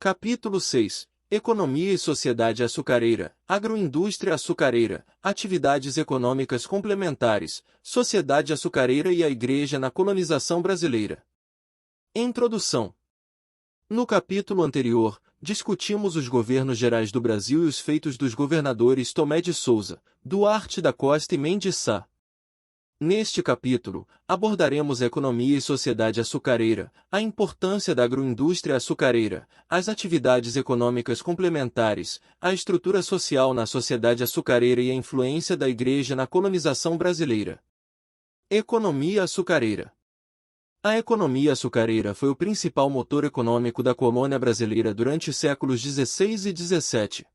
Capítulo 6. Economia e sociedade açucareira, agroindústria açucareira, atividades econômicas complementares, sociedade açucareira e a Igreja na colonização brasileira. Introdução. No capítulo anterior, discutimos os governos gerais do Brasil e os feitos dos governadores Tomé de Souza, Duarte da Costa e Mendes Sá. Neste capítulo, abordaremos a economia e sociedade açucareira, a importância da agroindústria açucareira, as atividades econômicas complementares, a estrutura social na sociedade açucareira e a influência da Igreja na colonização brasileira. Economia açucareira. A economia açucareira foi o principal motor econômico da colônia brasileira durante os séculos XVI e XVII.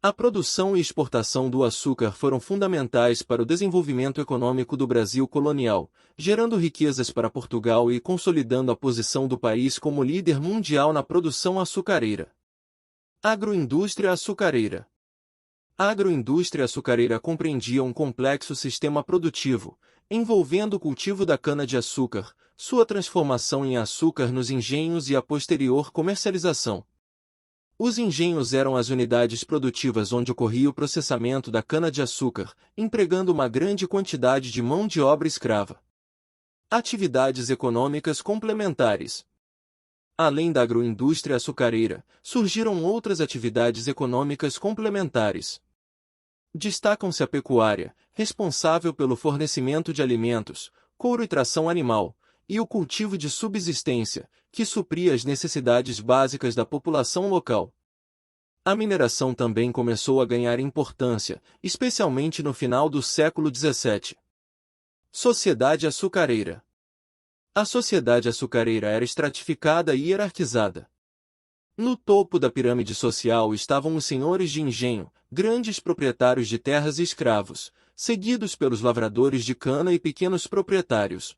A produção e exportação do açúcar foram fundamentais para o desenvolvimento econômico do Brasil colonial, gerando riquezas para Portugal e consolidando a posição do país como líder mundial na produção açucareira. Agroindústria açucareira. A agroindústria açucareira compreendia um complexo sistema produtivo, envolvendo o cultivo da cana-de-açúcar, sua transformação em açúcar nos engenhos e a posterior comercialização. Os engenhos eram as unidades produtivas onde ocorria o processamento da cana-de-açúcar, empregando uma grande quantidade de mão de obra escrava. Atividades econômicas complementares. Além da agroindústria açucareira, surgiram outras atividades econômicas complementares. Destacam-se a pecuária, responsável pelo fornecimento de alimentos, couro e tração animal, e o cultivo de subsistência, que supria as necessidades básicas da população local. A mineração também começou a ganhar importância, especialmente no final do século XVII. Sociedade açucareira. A sociedade açucareira era estratificada e hierarquizada. No topo da pirâmide social estavam os senhores de engenho, grandes proprietários de terras e escravos, seguidos pelos lavradores de cana e pequenos proprietários.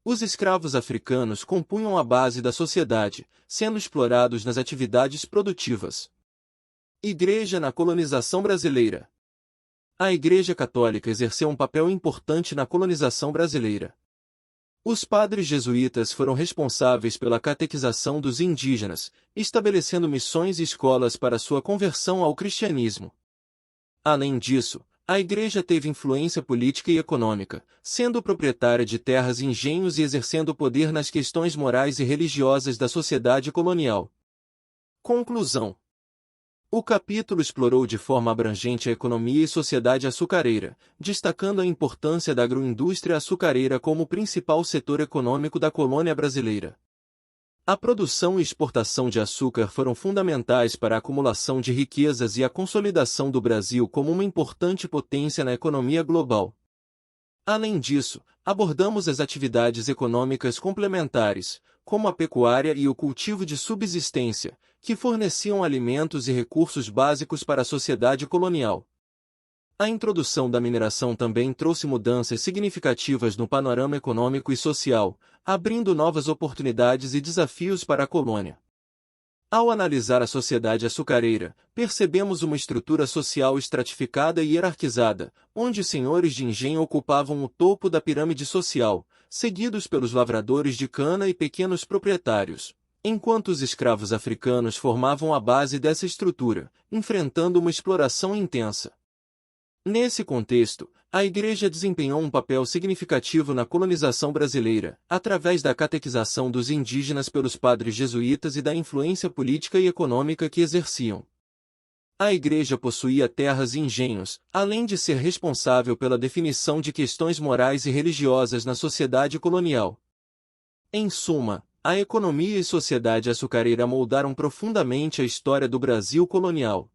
Os escravos africanos compunham a base da sociedade, sendo explorados nas atividades produtivas. Igreja na colonização brasileira. A Igreja Católica exerceu um papel importante na colonização brasileira. Os padres jesuítas foram responsáveis pela catequização dos indígenas, estabelecendo missões e escolas para sua conversão ao cristianismo. Além disso, a Igreja teve influência política e econômica, sendo proprietária de terras e engenhos e exercendo poder nas questões morais e religiosas da sociedade colonial. Conclusão. O capítulo explorou de forma abrangente a economia e sociedade açucareira, destacando a importância da agroindústria açucareira como o principal setor econômico da colônia brasileira. A produção e exportação de açúcar foram fundamentais para a acumulação de riquezas e a consolidação do Brasil como uma importante potência na economia global. Além disso, abordamos as atividades econômicas complementares, como a pecuária e o cultivo de subsistência, que forneciam alimentos e recursos básicos para a sociedade colonial. A introdução da mineração também trouxe mudanças significativas no panorama econômico e social, abrindo novas oportunidades e desafios para a colônia. Ao analisar a sociedade açucareira, percebemos uma estrutura social estratificada e hierarquizada, onde os senhores de engenho ocupavam o topo da pirâmide social, seguidos pelos lavradores de cana e pequenos proprietários, enquanto os escravos africanos formavam a base dessa estrutura, enfrentando uma exploração intensa. Nesse contexto, a Igreja desempenhou um papel significativo na colonização brasileira, através da catequização dos indígenas pelos padres jesuítas e da influência política e econômica que exerciam. A Igreja possuía terras e engenhos, além de ser responsável pela definição de questões morais e religiosas na sociedade colonial. Em suma, a economia e sociedade açucareira moldaram profundamente a história do Brasil colonial.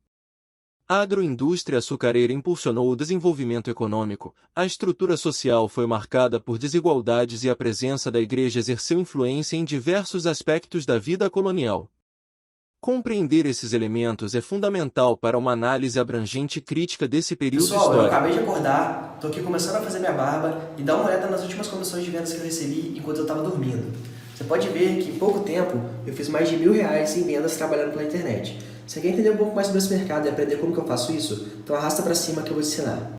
A agroindústria açucareira impulsionou o desenvolvimento econômico, a estrutura social foi marcada por desigualdades e a presença da Igreja exerceu influência em diversos aspectos da vida colonial. Compreender esses elementos é fundamental para uma análise abrangente e crítica desse período Pessoal, eu histórico. acabei de acordar, tô aqui começando a fazer minha barba e dá uma olhada nas últimas comissões de vendas que eu recebi enquanto eu estava dormindo. Você pode ver que em pouco tempo eu fiz mais de R$ 1.000 em vendas trabalhando pela internet. Você quer entender um pouco mais sobre esse mercado e aprender como que eu faço isso? Então arrasta pra cima que eu vou te ensinar.